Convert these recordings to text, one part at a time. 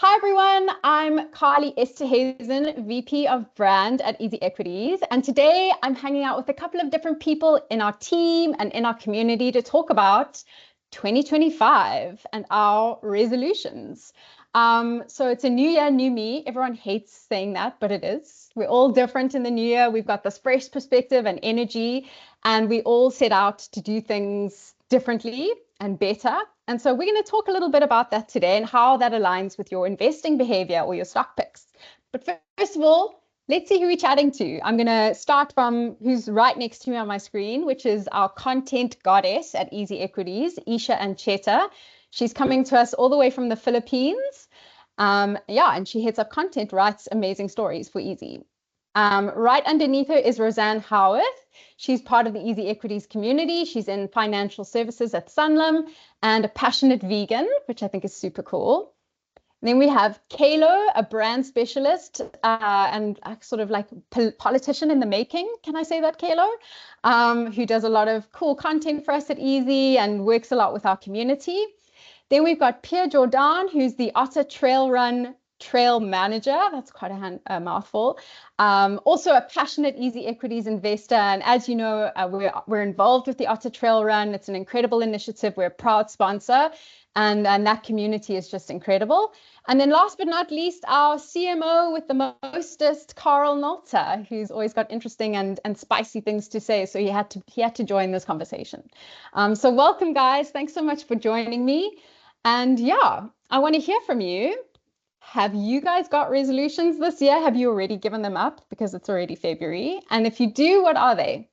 Hi everyone, I'm Esterhuizen, VP of Brand at EasyEquities, and today I'm hanging out with a couple of different people in our team and in our community to talk about 2025 and our resolutions. So it's a new year, new me. Everyone hates saying that, but it is. We're all different in the new year. We've got this fresh perspective and energy, and we all set out to do things differently and better. And so we're going to talk a little bit about that today and how that aligns with your investing behavior or your stock picks. But first of all, let's see who we're chatting to. I'm going to start from who's right next to me on my screen, which is our content goddess at EasyEquities, Isha Ancheta. She's coming to us all the way from the Philippines. And she heads up content, writes amazing stories for Easy. Right underneath her is Rosanne Howarth. She's part of the EasyEquities community. She's in financial services at Sanlam and a passionate vegan, which I think is super cool. And then we have Carel, a brand specialist and sort of like politician in the making. Can I say that, Carel? Who does a lot of cool content for us at Easy and works a lot with our community. Then we've got Pierre Jordaan, who's the Otter trail manager. That's quite a mouthful. Also a passionate EasyEquities investor. And as you know, we're involved with the Otter Trail Run. It's an incredible initiative. We're a proud sponsor. And that community is just incredible. And then last but not least, our CMO with the mostest, Carel Nolte, who's always got interesting and spicy things to say. So he had to join this conversation. So welcome, guys. Thanks so much for joining me. And yeah, I want to hear from you. Have you guys got resolutions this year? Have you already given them up because it's already February? And if you do, what are they?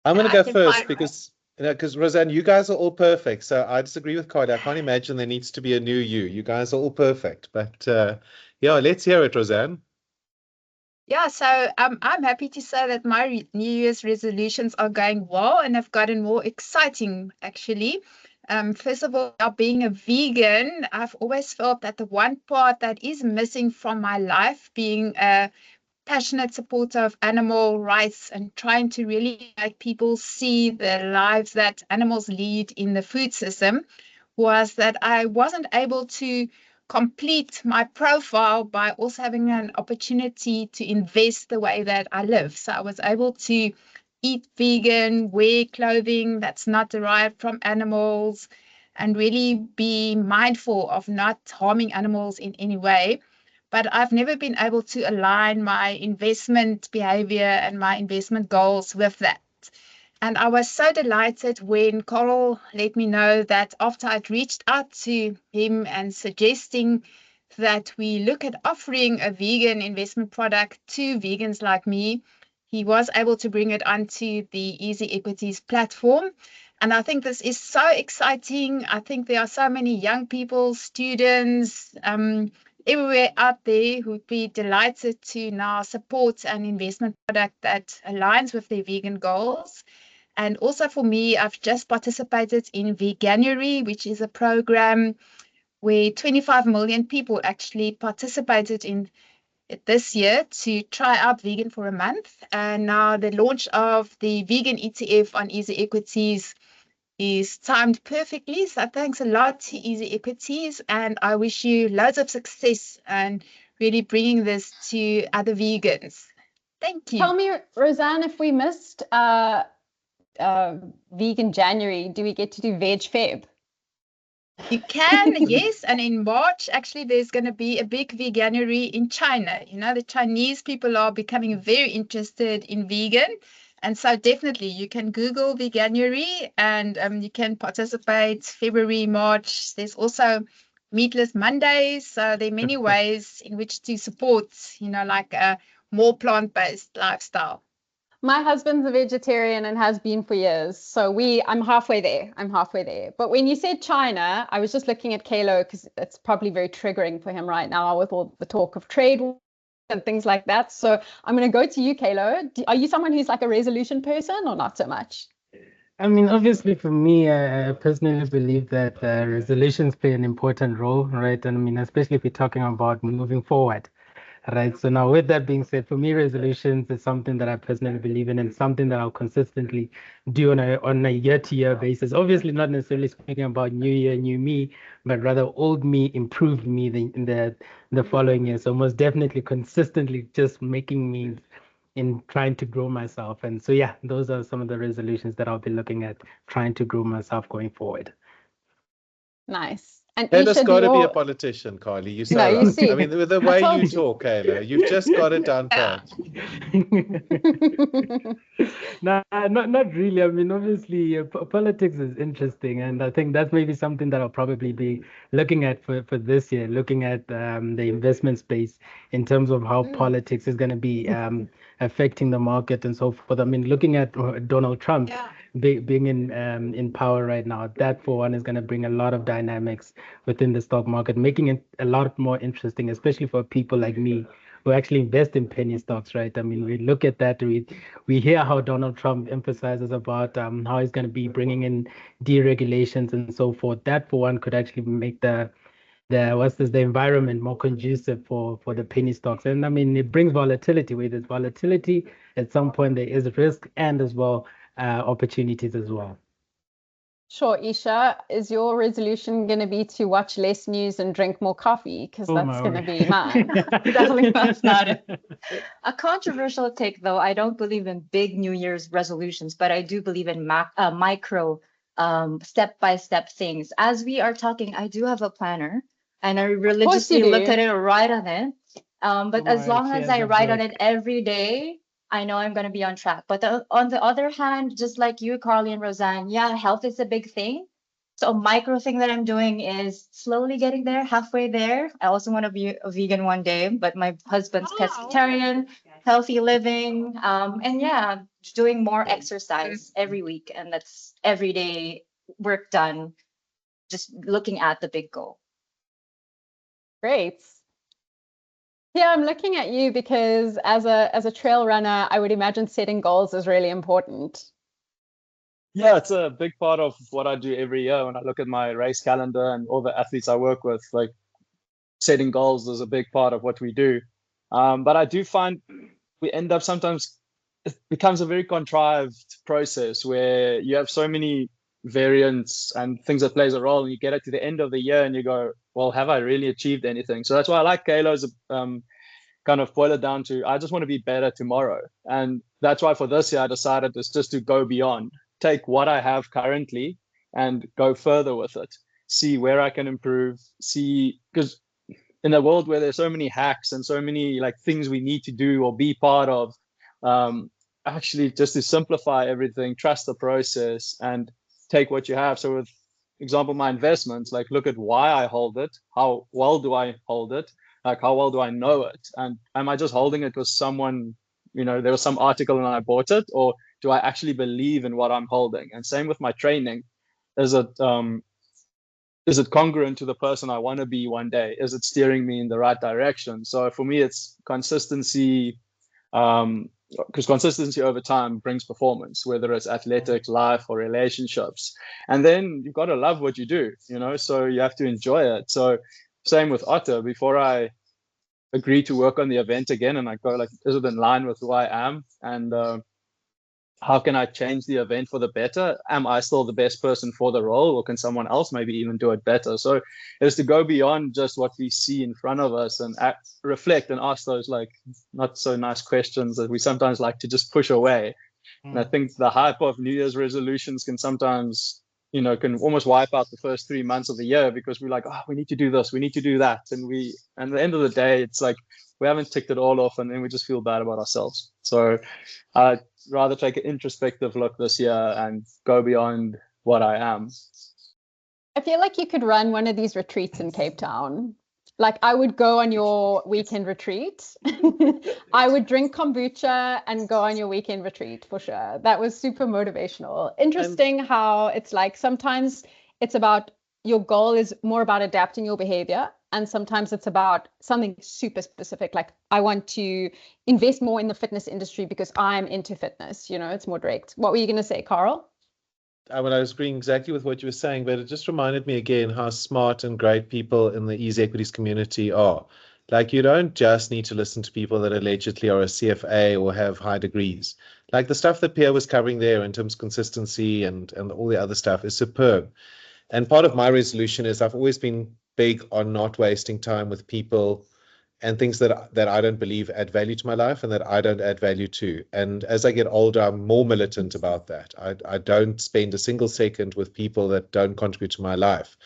I'm going to go first because Rosanne, you guys are all perfect. So I disagree with Carel. I can't imagine there needs to be a new you. You guys are all perfect. But let's hear it, Rosanne. Yeah, so I'm happy to say that my New Year's resolutions are going well and have gotten more exciting, actually. First of all, being a vegan, I've always felt that the one part that is missing from my life, being a passionate supporter of animal rights and trying to really make people see the lives that animals lead in the food system, was that I wasn't able to complete my profile by also having an opportunity to invest the way that I live. So I was able to eat vegan, wear clothing that's not derived from animals, and really be mindful of not harming animals in any way. But I've never been able to align my investment behavior and my investment goals with that. And I was so delighted when Carel let me know that after I'd reached out to him and suggesting that we look at offering a vegan investment product to vegans like me, he was able to bring it onto the EasyEquities platform. And I think this is so exciting. I think there are so many young people, students, everywhere out there who would be delighted to now support an investment product that aligns with their vegan goals. And also for me, I've just participated in Veganuary, which is a program where 25 million people actually participated in it this year to try out vegan for a month. And now the launch of the vegan ETF on EasyEquities is timed perfectly. So thanks a lot to EasyEquities. And I wish you loads of success and really bringing this to other vegans. Thank you. Tell me, Rosanne, if we missed Vegan January, do we get to do Veg Feb? You can, yes. And in March, actually, there's going to be a big Veganuary in China. You know, the Chinese people are becoming very interested in vegan. And so definitely you can Google Veganuary and you can participate February, March. There's also Meatless Mondays. So there are many ways in which to support, like a more plant-based lifestyle. My husband's a vegetarian and has been for years. So I'm halfway there. But when you said China, I was just looking at Carel because it's probably very triggering for him right now with all the talk of trade and things like that. So I'm going to go to you, Carel. Are you someone who's like a resolution person or not so much? I mean, obviously for me, I personally believe that resolutions play an important role, right? And I mean, especially if we're talking about moving forward. Right. So now with that being said, for me, resolutions is something that I personally believe in and something that I'll consistently do on a year-to-year basis. Obviously, not necessarily speaking about new year, new me, but rather old me, improved me in the following year. So most definitely consistently just making me in trying to grow myself. And so yeah, those are some of the resolutions that I'll be looking at, trying to grow myself going forward. Nice. And Kayla's Isha, got to be a politician, Carly. You're so No, you right. see, I mean, with the I way told you you. talk, Kayla, you've just got it down pat. No, not really. I mean, obviously, politics is interesting, and I think that's maybe something that I'll probably be looking at for this year, looking at the investment space in terms of how politics is going to be affecting the market and so forth. I mean, looking at Donald Trump being in power right now, that for one is going to bring a lot of dynamics within the stock market, making it a lot more interesting, especially for people like me who actually invest in penny stocks, right? I mean, we look at that, we hear how Donald Trump emphasizes about how he's going to be bringing in deregulations and so forth. That for one could actually make the environment more conducive for the penny stocks. And I mean, it brings volatility. Where there's volatility, at some point there is risk and as well opportunities as well. Sure, Isha, is your resolution going to be to watch less news and drink more coffee? Because that's going to be mine. Definitely not it. A controversial take, though. I don't believe in big New Year's resolutions, but I do believe in micro, step-by-step things. As we are talking, I do have a planner, and I religiously look at it, write on it. But as long as I write on it every day, I know I'm going to be on track. But on the other hand, just like you, Carly and Rosanne, yeah, health is a big thing. So a micro thing that I'm doing is slowly getting there, halfway there. I also want to be a vegan one day, but my husband's pescatarian, healthy living, and yeah, doing more exercise every week. And that's everyday work done, just looking at the big goal. Great. Yeah, I'm looking at you because as a trail runner, I would imagine setting goals is really important. Yeah, it's a big part of what I do every year when I look at my race calendar and all the athletes I work with. Like, setting goals is a big part of what we do. But I do find we end up sometimes, it becomes a very contrived process where you have so many variants and things that plays a role, and you get it to the end of the year and you go, well, have I really achieved anything? So that's why I like Kayla's kind of boil it down to, I just want to be better tomorrow. And that's why for this year I decided it's just to go beyond, take what I have currently and go further with it, see where I can improve, see, because in a world where there's so many hacks and so many like things we need to do or be part of, actually just to simplify everything, trust the process and take what you have. So with example, my investments, like look at why I hold it, how well do I hold it, like how well do I know it, and am I just holding it because someone, there was some article and I bought it, or do I actually believe in what I'm holding? And same with my training, is it congruent to the person I want to be one day? Is it steering me in the right direction? So for me, it's consistency, because consistency over time brings performance, whether it's athletics, life, or relationships. And then you've got to love what you do, so you have to enjoy it. So same with Otter. Before I agree to work on the event again, and I go like, is it in line with who I am? And how can I change the event for the better? Am I still the best person for the role, or can someone else maybe even do it better? So it's to go beyond just what we see in front of us and reflect and ask those like not so nice questions that we sometimes like to just push away. And I think the hype of New Year's resolutions can sometimes, can almost wipe out the first 3 months of the year, because we're like, oh, we need to do this, we need to do that. And at the end of the day, it's like, we haven't ticked it all off, and then we just feel bad about ourselves. So I'd rather take an introspective look this year and go beyond what I am. I feel like you could run one of these retreats in Cape Town. Like, I would go on your weekend retreat. I would drink kombucha and go on your weekend retreat for sure. That was super motivational. Interesting how it's like sometimes it's about your goal is more about adapting your behavior. And sometimes it's about something super specific, like I want to invest more in the fitness industry because I'm into fitness. It's more direct. What were you going to say, Carel? I was agreeing exactly with what you were saying, but it just reminded me again how smart and great people in the EasyEquities community are. Like, you don't just need to listen to people that allegedly are a CFA or have high degrees. Like the stuff that Pierre was covering there in terms of consistency and all the other stuff is superb. And part of my resolution is I've always been big on not wasting time with people and things that I don't believe add value to my life and that I don't add value to. And as I get older, I'm more militant about that. I don't spend a single second with people that don't contribute to my life.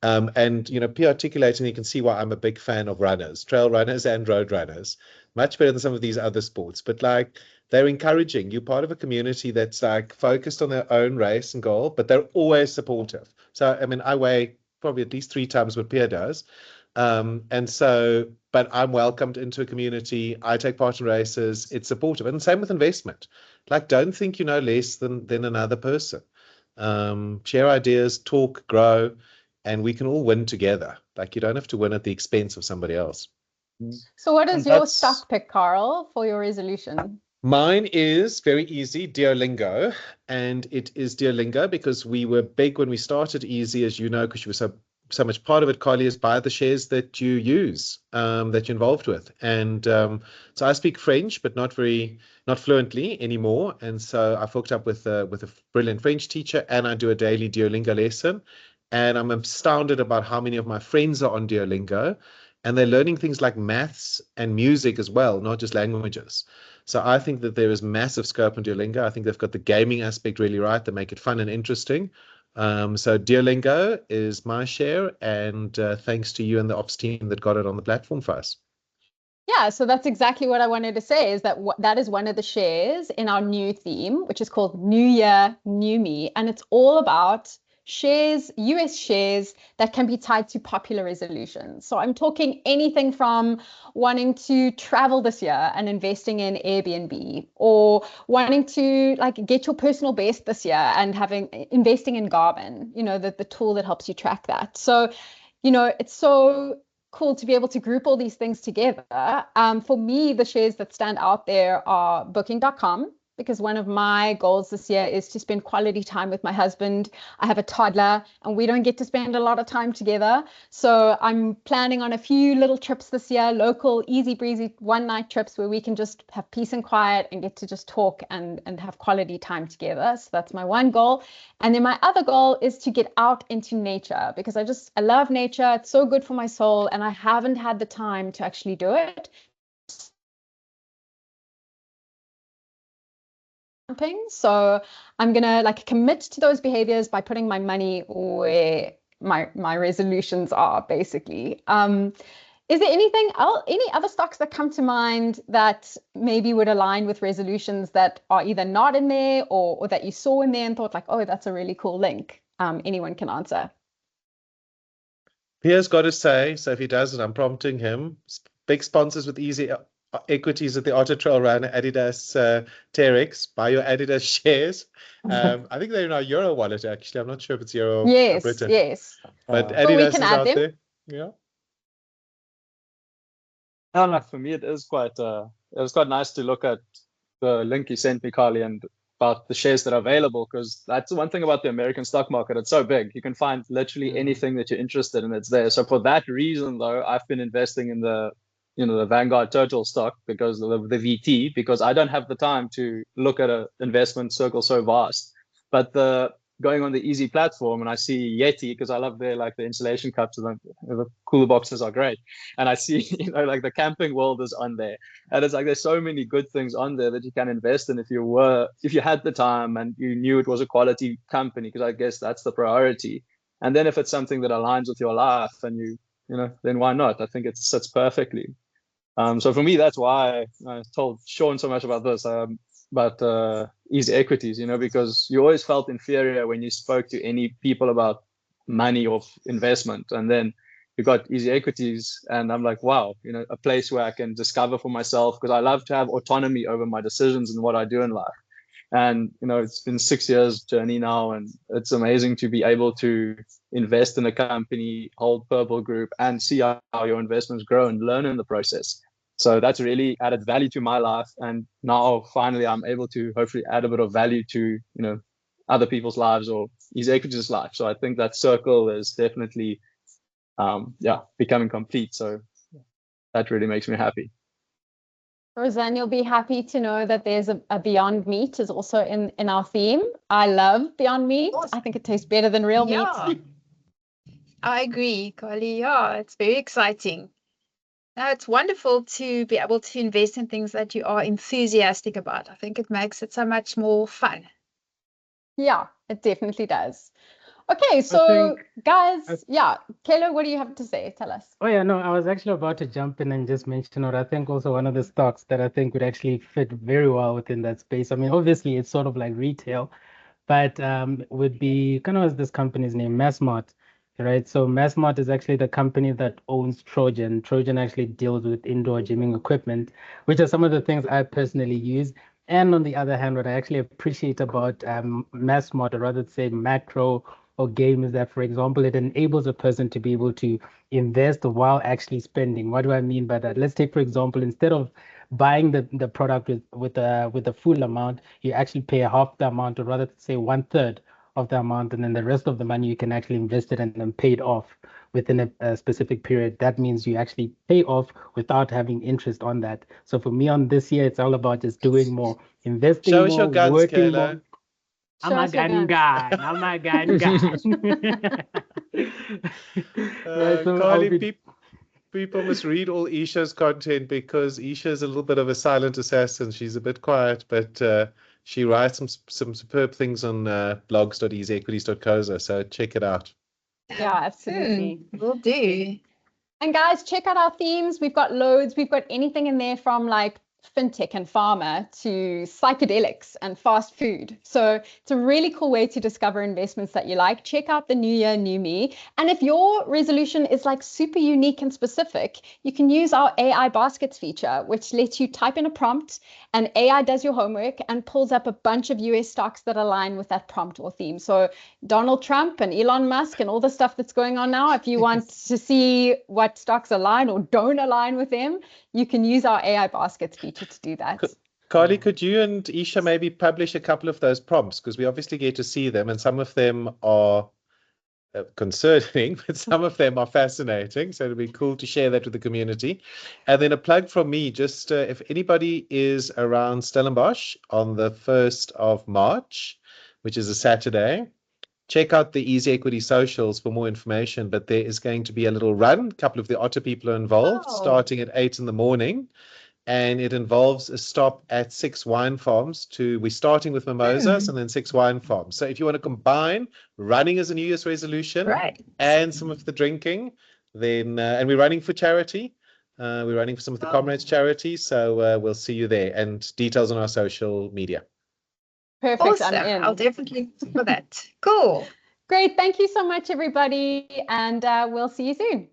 And, you know, Pierre articulating, you can see why I'm a big fan of runners, trail runners and road runners, much better than some of these other sports. But like, they're encouraging. You're part of a community that's like focused on their own race and goal, but they're always supportive. So, I mean, I weigh probably at least 3 times what Pierre does. And so, but I'm welcomed into a community. I take part in races. It's supportive. And same with investment. Like, don't think you know less than another person. Share ideas, talk, grow, and we can all win together. Like, you don't have to win at the expense of somebody else. So what is And your that's- stock pick, Carel, for your resolution? Mine is very easy, Duolingo, and it is Duolingo because we were big when we started Easy, as you know, because you were so much part of it, Carly, is buy the shares that you use, that you're involved with. And so I speak French, but not fluently anymore. And so I've hooked up with a brilliant French teacher, and I do a daily Duolingo lesson. And I'm astounded about how many of my friends are on Duolingo, and they're learning things like maths and music as well, not just languages. So I think that there is massive scope in Duolingo. I think they've got the gaming aspect really right. They make it fun and interesting. So Duolingo is my share, and thanks to you and the ops team that got it on the platform for us. Yeah, so that's exactly what I wanted to say, is that that is one of the shares in our new theme, which is called New Year, New Me. And it's all about shares, US shares that can be tied to popular resolutions. So I'm talking anything from wanting to travel this year and investing in Airbnb, or wanting to like get your personal best this year and investing in Garmin, you know, the tool that helps you track that. So, you know, it's so cool to be able to group all these things together. For me, the shares that stand out there are Booking.com, because one of my goals this year is to spend quality time with my husband. I have a toddler and we don't get to spend a lot of time together. So I'm planning on a few little trips this year, local, easy breezy one-night trips where we can just have peace and quiet and get to just talk and have quality time together. So that's my one goal. And then my other goal is to get out into nature, because I love nature. It's so good for my soul, and I haven't had the time to actually do it. So I'm gonna like commit to those behaviors by putting my money where my resolutions are, basically. Is there anything else, any other stocks that come to mind that maybe would align with resolutions that are either not in there or that you saw in there and thought like, oh, that's a really cool link? Anyone can answer. Pierre's got to say, so if he does it, I'm prompting him. Big sponsors with Easy Equities at the Otter Trail Run, Adidas, Terex. Buy your Adidas shares. I think they're in our Euro wallet, actually. I'm not sure if it's Euro or Yes, Britain. yes. But So we Adidas can is add out them. there. Yeah. No, no, for me, it was quite nice to look at the link you sent me, Carly, and about the shares that are available, because that's the one thing about the American stock market. It's so big. You can find literally anything that you're interested in, it's there. So for that reason, though, I've been investing in the Vanguard Total stock, because of the VT, because I don't have the time to look at an investment circle so vast. But going on the Easy platform, and I see Yeti, because I love the insulation cups, and the cooler boxes are great. And I see, like the camping world is on there. And it's like there's so many good things on there that you can invest in if you had the time and you knew it was a quality company, because I guess that's the priority. And then if it's something that aligns with your life, and then why not? I think it sits perfectly. So for me, that's why I told Sean so much about this, about EasyEquities, because you always felt inferior when you spoke to any people about money or investment. And then you got EasyEquities, and I'm like, wow, a place where I can discover for myself, because I love to have autonomy over my decisions and what I do in life. And it's been 6 years journey now, and it's amazing to be able to invest in a company, hold Purple Group, and see how your investments grow and learn in the process. So that's really added value to my life, and now finally I'm able to hopefully add a bit of value to other people's lives or EasyEquities' life. So I think that circle is definitely becoming complete. So that really makes me happy. Rosanne, you'll be happy to know that there's a Beyond Meat is also in our theme. I love Beyond Meat. I think it tastes better than real meat. I agree, Carly. Yeah, it's very exciting. Now, it's wonderful to be able to invest in things that you are enthusiastic about. I think it makes it so much more fun. Yeah, it definitely does. Okay, so guys, yeah, Kayla, what do you have to say? Tell us. Oh yeah, no, I was actually about to jump in and just mention, or I think also one of the stocks that I think would actually fit very well within that space. I mean, obviously it's sort of like retail, but would be kind of as this company's name, Massmart, right? So Massmart is actually the company that owns Trojan. Trojan actually deals with indoor gymming equipment, which are some of the things I personally use. And on the other hand, what I actually appreciate about Massmart, or rather say macro or game, is that, for example, it enables a person to be able to invest while actually spending. What do I mean by that? Let's take, for example, instead of buying the product with the full amount, you actually pay half the amount, or rather say 1/3 of the amount, and then the rest of the money you can actually invest it and then pay it off within a specific period. That means you actually pay off without having interest on that. So for me on this year, it's all about just doing more, investing Show us more, your guns, working Kayla. more. I'm a gun guy. I'm a gun guy. Right, so Carly, people must read all Isha's content because Isha is a little bit of a silent assassin. She's a bit quiet, but she writes some superb things on blogs.easyequities.co. So check it out. Yeah, absolutely. Will do. And guys, check out our themes. We've got loads. We've got anything in there from like fintech and pharma to psychedelics and fast food. So it's a really cool way to discover investments that you like. Check out the New Year, New Me. And if your resolution is like super unique and specific, you can use our AI baskets feature, which lets you type in a prompt and AI does your homework and pulls up a bunch of US stocks that align with that prompt or theme. So Donald Trump and Elon Musk and all the stuff that's going on now, if you want to see what stocks align or don't align with them, you can use our AI baskets feature to do that. Carly, could you and Isha maybe publish a couple of those prompts? Because we obviously get to see them, and some of them are concerning, but some of them are fascinating. So it'd be cool to share that with the community. And then a plug from me, just if anybody is around Stellenbosch on the 1st of March, which is a Saturday, check out the Easy Equity socials for more information. But there is going to be a little run. A couple of the Otter people are involved, starting at 8 in the morning. And it involves a stop at 6 wine farms. We're starting with mimosas and then 6 wine farms. So if you want to combine running as a New Year's resolution and some of the drinking, then and we're running for charity. We're running for some of the comrades charities. So we'll see you there, and details on our social media. Perfect. Awesome. I'm in. I'll definitely look for that. Cool. Great. Thank you so much, everybody. And we'll see you soon.